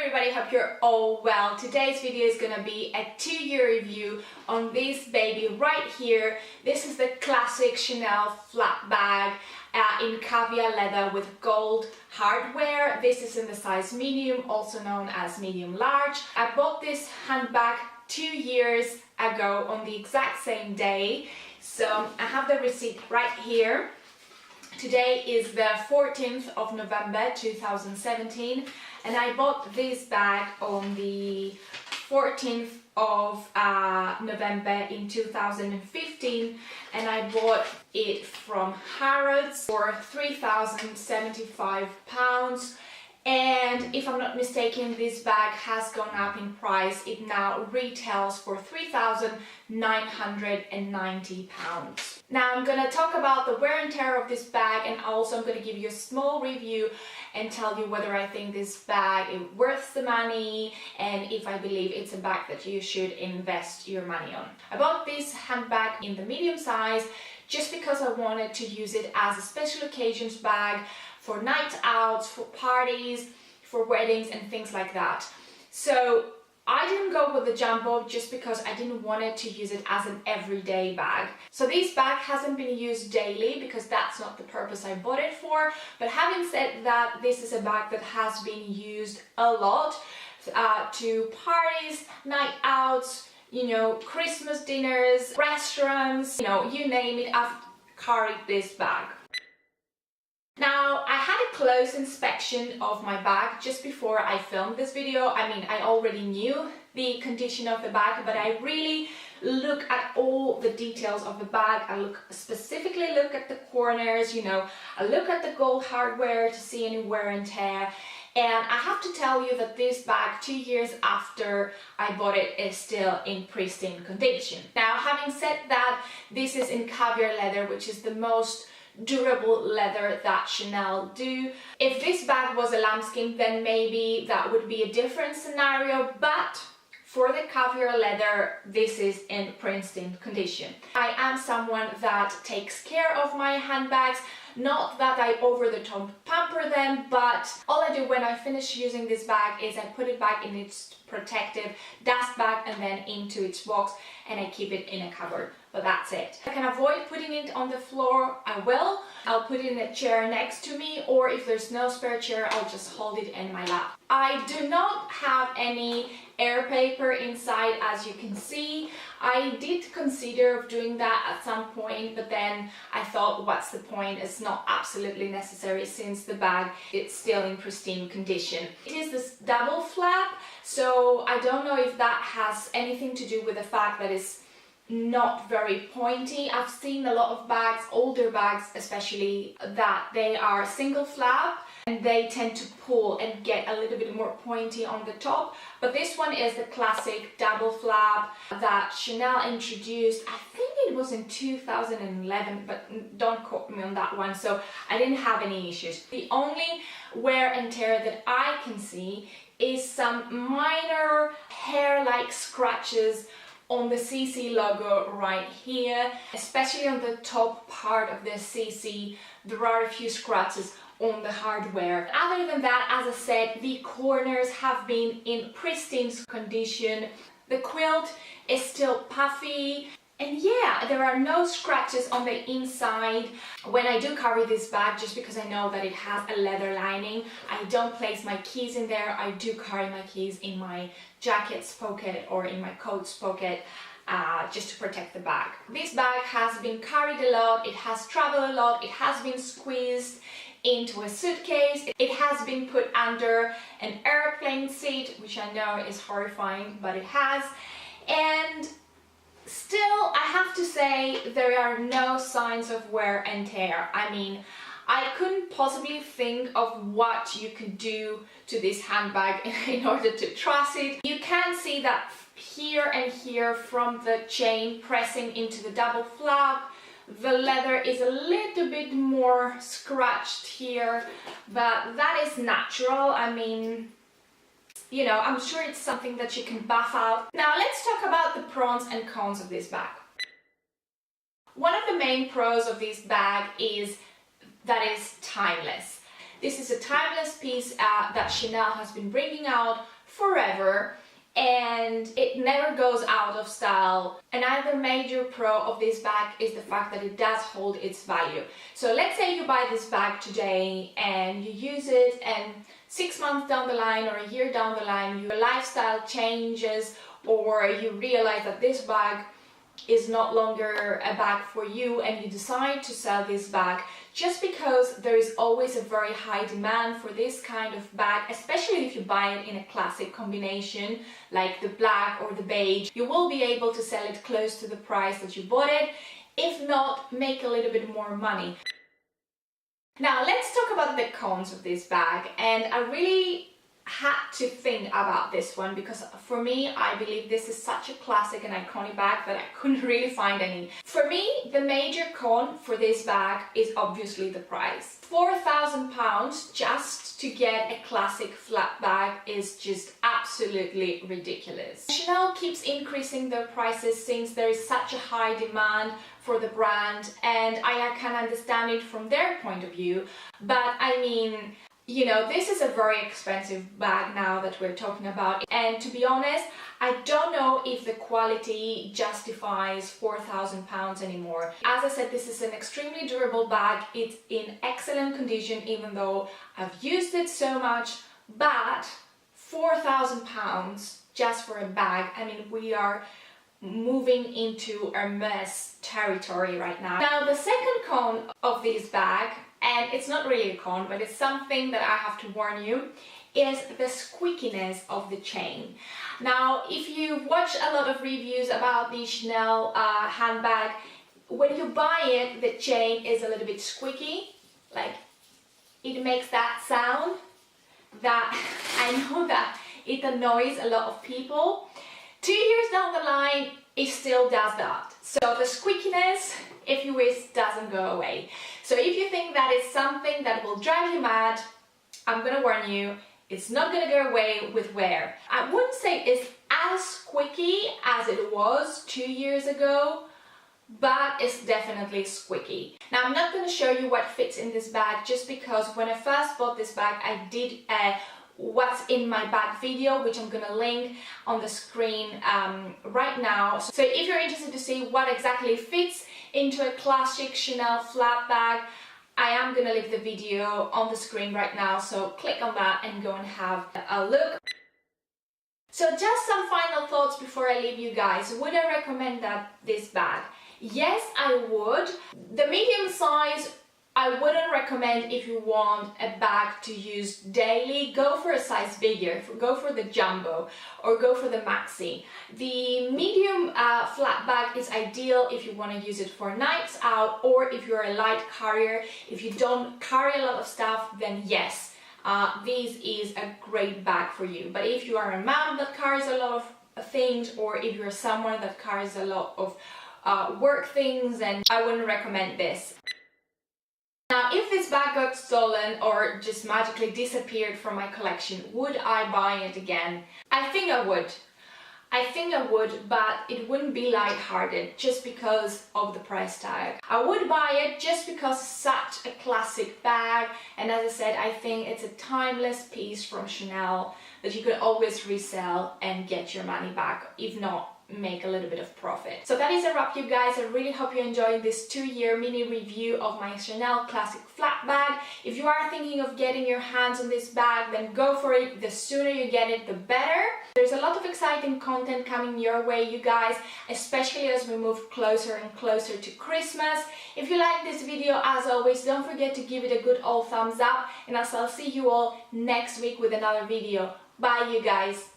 everybody, hope you're all well. Today's video is gonna be a 2-year review on this baby right here. This is the classic Chanel flat bag in caviar leather with gold hardware. This is in the size medium, also known as medium large. I bought this handbag 2 years ago on the exact same day, so I have the receipt right here. Today is the 14th of November 2017 and I bought this bag on the 14th of November in 2015 and I bought it from Harrods for £3,075, and if I'm not mistaken, this bag has gone up in price. It now retails for £3,990. Now I'm going to talk about the wear and tear of this bag, and also I'm going to give you a small review and tell you whether I think this bag is worth the money and if I believe it's a bag that you should invest your money on. I bought this handbag in the medium size just because I wanted to use it as a special occasions bag for night outs, for parties, for weddings and things like that. So I didn't go with the jumbo just because I didn't want it to use it as an everyday bag. So this bag hasn't been used daily because that's not the purpose I bought it for. But having said that, this is a bag that has been used a lot to parties, night outs, you know, Christmas dinners, restaurants, you know, you name it, I've carried this bag. Now, I had a close inspection of my bag just before I filmed this video. I mean, I already knew the condition of the bag, but I really look at all the details of the bag. I specifically look at the corners, you know, I look at the gold hardware to see any wear and tear. And I have to tell you that this bag, 2 years after I bought it, is still in pristine condition. Now, having said that, this is in caviar leather, which is the most durable leather that Chanel do. If this bag was a lambskin, then maybe that would be a different scenario, but for the caviar leather, this is in pristine condition. I am someone that takes care of my handbags, not that I over the top pamper them, but all I do when I finish using this bag is I put it back in its protective dust bag and then into its box, and I keep it in a cupboard, but that's it. I can avoid putting it on the floor, I will. I'll put it in a chair next to me, or if there's no spare chair, I'll just hold it in my lap. I do not have any air paper inside, as you can see. I did consider doing that at some point, but then I thought, what's the point? It's not absolutely necessary since the bag is still in pristine condition. It is this double flap, so I don't know if that has anything to do with the fact that it's not very pointy. I've seen a lot of bags, older bags especially, that they are single flap and they tend to pull and get a little bit more pointy on the top, but this one is the classic double flap that Chanel introduced. I think it was in 2011, but don't quote me on that one, so I didn't have any issues. The only wear and tear that I can see is some minor hair-like scratches on the CC logo right here, especially on the top part of the CC. There are a few scratches on the hardware. Other than that, as I said, the corners have been in pristine condition. The quilt is still puffy. And yeah, there are no scratches on the inside. When I do carry this bag, just because I know that it has a leather lining, I don't place my keys in there. I do carry my keys in my jacket's pocket or in my coat's pocket, just to protect the bag. This bag has been carried a lot, it has traveled a lot, it has been squeezed into a suitcase, it has been put under an airplane seat, which I know is horrifying, but it has. And still, I have to say, there are no signs of wear and tear. I mean, I couldn't possibly think of what you could do to this handbag in order to truss it. You can see that here and here from the chain pressing into the double flap. The leather is a little bit more scratched here, but that is natural. I mean, you know, I'm sure it's something that you can buff out. Now let's talk about the pros and cons of this bag. One of the main pros of this bag is that it's timeless. This is a timeless piece that Chanel has been bringing out forever, and it never goes out of style. Another major pro of this bag is the fact that it does hold its value. So let's say you buy this bag today and you use it, and 6 months down the line or a year down the line your lifestyle changes, or you realize that this bag is no longer a bag for you and you decide to sell this bag. Just because there is always a very high demand for this kind of bag, especially if you buy it in a classic combination like the black or the beige, you will be able to sell it close to the price that you bought it, if not make a little bit more money. Now let's talk about the cons of this bag, and I really had to think about this one because for me, I believe this is such a classic and iconic bag that I couldn't really find any. For me, the major con for this bag is obviously the price. £4,000 just to get a classic flat bag is just absolutely ridiculous. Chanel keeps increasing their prices since there is such a high demand for the brand, and I can understand it from their point of view, but I mean, you know, this is a very expensive bag now that we're talking about, and to be honest, I don't know if the quality justifies £4,000 anymore. As I said, this is an extremely durable bag. It's in excellent condition, even though I've used it so much, but £4,000 just for a bag, I mean, we are moving into Hermes territory right now. Now, the second con of this bag, and it's not really a con, but it's something that I have to warn you, is the squeakiness of the chain. Now, if you watch a lot of reviews about the Chanel handbag, when you buy it, the chain is a little bit squeaky, like it makes that sound that I know that it annoys a lot of people. 2 years down the line, it still does that. So the squeakiness, if you wish, doesn't go away. So if you think that is something that will drive you mad, I'm gonna warn you, it's not gonna go away with wear. I wouldn't say it's as squeaky as it was 2 years ago, but it's definitely squeaky. Now, I'm not gonna show you what fits in this bag just because when I first bought this bag, I did what's in my bag video, which I'm gonna link on the screen right now. So if you're interested to see what exactly fits into a classic Chanel flat bag, I am gonna leave the video on the screen right now, so click on that and go and have a look. So just some final thoughts before I leave you guys. Would I recommend this bag? Yes, I would. The medium size I wouldn't recommend if you want a bag to use daily. Go for a size bigger, go for the jumbo or go for the maxi. The medium flat bag is ideal if you want to use it for nights out, or if you're a light carrier. If you don't carry a lot of stuff, then yes, this is a great bag for you. But if you are a mom that carries a lot of things, or if you're someone that carries a lot of work things, then I wouldn't recommend this. Now, if this bag got stolen or just magically disappeared from my collection, would I buy it again? I think I would. I think I would, but it wouldn't be light-hearted just because of the price tag. I would buy it just because it's such a classic bag, and as I said, I think it's a timeless piece from Chanel that you could always resell and get your money back, if not make a little bit of profit. So that is a wrap, you guys. I really hope you enjoyed this 2-year mini review of my Chanel classic flat bag. If you are thinking of getting your hands on this bag, then go for it. The sooner you get it, the better. There's a lot of exciting content coming your way, you guys, especially as we move closer and closer to Christmas. If you like this video, as always, don't forget to give it a good old thumbs up, and I'll see you all next week with another video. Bye, you guys.